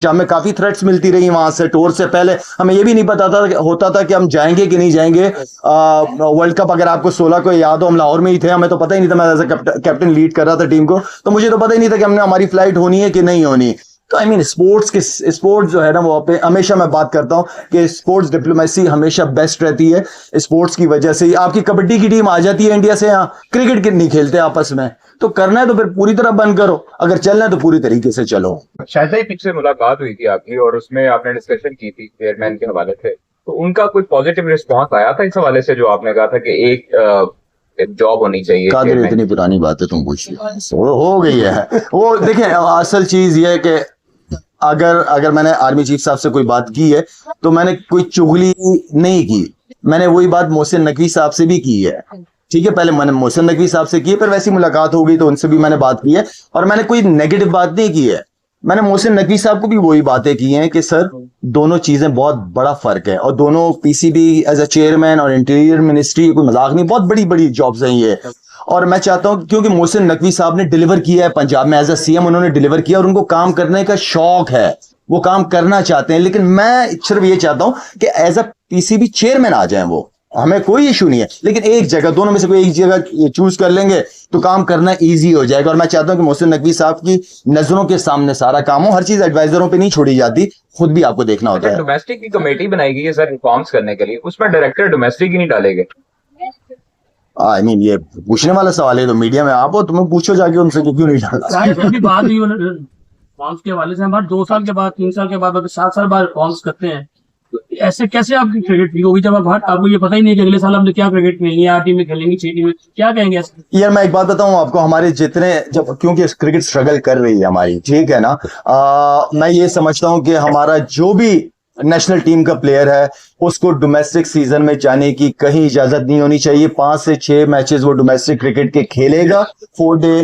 हमें काफी थ्रेट्स मिलती रही वहां से। टूर से पहले हमें ये भी नहीं पता था होता था कि हम जाएंगे कि नहीं जाएंगे। वर्ल्ड कप अगर आपको 16 को याद हो, हम लाहौर में ही थे, हमें तो पता ही नहीं था। मैं एज ए कैप्टन लीड कर रहा था टीम को, तो मुझे तो पता ही नहीं था कि हमने हमारी फ्लाइट होनी है कि नहीं होनी। तो आई मीन स्पोर्ट्स जो है ना, वो पे हमेशा मैं बात करता हूँ कि स्पोर्ट्स डिप्लोमेसी हमेशा बेस्ट रहती है। स्पोर्ट्स की वजह से आपकी कबड्डी की टीम आ जाती है इंडिया से, यहाँ क्रिकेट नहीं खेलते आपस में। तो करना है तो फिर पूरी तरह बंद करो, अगर चलना है तो पूरी तरीके से चलो। शायद ही पीछे मुलाकात हुई थी आपकी और उसमें आपने डिस्कशन की थी चेयरमैन के हवाले से, तो उनका कोई पॉजिटिव रिस्पॉन्स आया था इस हवाले से जो आपने कहा था कि एक जॉब होनी चाहिए? कादिर, इतनी पुरानी बात है तुम पूछ लो, हो गई है वो। देखें, असल चीज ये है कि अगर मैंने आर्मी चीफ साहब से कोई बात की है तो मैंने कोई चुगली नहीं की। मैंने वही बात मोहसिन नकवी साहब से भी की है, ठीक है। पहले मैंने मोहसिन नकवी साहब से की है, फिर वैसी मुलाकात हो गई तो उनसे भी मैंने बात की है, और मैंने कोई नेगेटिव बात नहीं की है। मैंने मोहसिन नकवी साहब को भी वही बातें की हैं कि सर, दोनों चीजें बहुत बड़ा फर्क है, और दोनों पीसीबी एज अ चेयरमैन और इंटीरियर मिनिस्ट्री, कोई मजाक नहीं, बहुत बड़ी बड़ी जॉब्स हैं ये। और मैं चाहता हूं, क्योंकि मोहसिन नकवी साहब ने डिलीवर किया है पंजाब में एज अ सीएम, उन्होंने डिलीवर किया और उनको काम करने का शौक है, वो काम करना चाहते हैं। लेकिन मैं सिर्फ ये चाहता हूं कि एज अ पीसीबी चेयरमैन आ जाएं वो, हमें कोई इशू नहीं है। लेकिन एक जगह, दोनों में से कोई एक जगह चूज कर लेंगे तो काम करना इजी हो जाएगा। और मैं चाहता हूं कि मोहसिन नकवी साहब की नजरों के सामने सारा काम हो, हर चीज एडवाइजरों पे नहीं छोड़ी जाती, खुद भी आपको देखना होता है। डोमेस्टिक की कमेटी बनाई गई है सर रिफॉर्म्स करने के लिए, उसमें डायरेक्टर डोमेस्टिक ही नहीं डाले गए। आई मीन ये पूछने वाला सवाल है, तो मीडिया में आप हो, तुम्हें पूछो जाके उनसे कि क्यों नहीं डाला। बात हुई रिफॉर्म्स के हवाले से, हमारे 2 साल के बाद, 3 साल के बाद, 7 साल बाद रिफॉर्म्स करते हैं, तो ऐसे कैसे आपकी क्रिकेट ठीक होगी जब आपको ये पता ही नहीं है कि अगले साल हमने क्या क्रिकेट खेलनी है, 8 टीमें खेलेंगी, 6 टीमें, क्या कहेंगे ऐसे? यार मैं एक बात बताऊं आपको, हमारे जितने, जब क्योंकि क्रिकेट स्ट्रगल कर रही है हमारी, ठीक है ना, मैं ये समझता हूं कि हमारा जो भी नेशनल टीम का प्लेयर है उसको डोमेस्टिक सीजन में जाने की कहीं इजाजत नहीं होनी चाहिए। 5 से 6 मैचेस वो डोमेस्टिक क्रिकेट के खेलेगा 4 डे,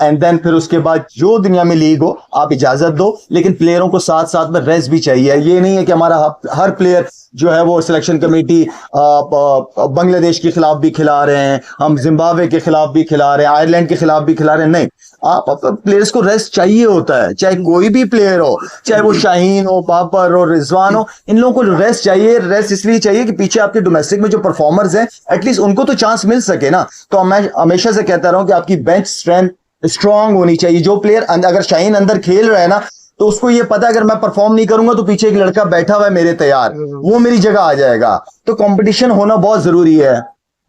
एंड देन फिर उसके बाद जो दुनिया में लीग हो आप इजाजत दो, लेकिन प्लेयरों को साथ साथ में रेस्ट भी चाहिए। ये नहीं है कि हमारा हर प्लेयर जो है वो सिलेक्शन कमेटी बांग्लादेश के खिलाफ भी खिला रहे हैं, हम जिम्बाब्वे के खिलाफ भी खिला रहे हैं, आयरलैंड के खिलाफ भी खिला रहे हैं। नहीं, आप प्लेयर्स को रेस्ट चाहिए होता है, चाहे कोई भी प्लेयर हो, चाहे वो शाहीन हो, बाबर हो, रिजवान हो, इन लोगों को रेस्ट चाहिए। रेस्ट इसलिए चाहिए कि पीछे आपके डोमेस्टिक में जो परफॉर्मर्स हैं एटलीस्ट उनको तो चांस मिल सके ना। तो मैं हमेशा से कहता रहा हूं कि आपकी बेंच स्ट्रेंथ स्ट्रांग होनी चाहिए। जो प्लेयर, अगर शाहीन अंदर खेल रहा है ना, तो उसको ये पता है अगर मैं परफॉर्म नहीं करूंगा तो पीछे एक लड़का बैठा हुआ है मेरे तैयार, वो मेरी जगह आ जाएगा। तो कंपटीशन होना बहुत जरूरी है।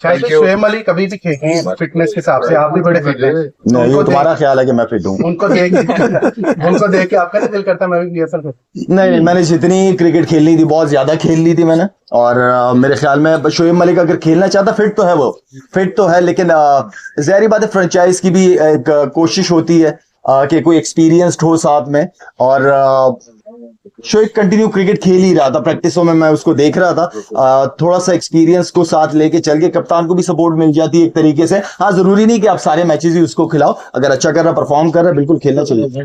शोएब अली कभी भी खेलें फिटनेस के हिसाब से, आप भी बड़े फिट हैं। नहीं, तुम्हारा ख्याल है कि मैं फिट हूँ? उनको देख के आपका दिल करता है मैं भी बीएसएल खेलूं। नहीं, मैंने जितनी क्रिकेट खेलनी थी बहुत ज्यादा खेल ली थी मैंने, और मेरे ख्याल में शोएब मलिक अगर खेलना चाहता, फिट तो है, वो फिट तो है, लेकिन ज़ाहिर बात है फ्रेंचाइज की भी एक कोशिश होती है कि कोई एक्सपीरियंस्ड हो साथ में। और शोएब कंटिन्यू क्रिकेट खेल ही रहा था, प्रैक्टिसों में मैं उसको देख रहा था। थोड़ा सा एक्सपीरियंस को साथ लेके चल के कप्तान को भी सपोर्ट मिल जाती है एक तरीके से। हाँ, जरूरी नहीं कि आप सारे मैचेस ही उसको खिलाओ, अगर अच्छा कर रहा, परफॉर्म कर रहा है, बिल्कुल खेलना चाहिए।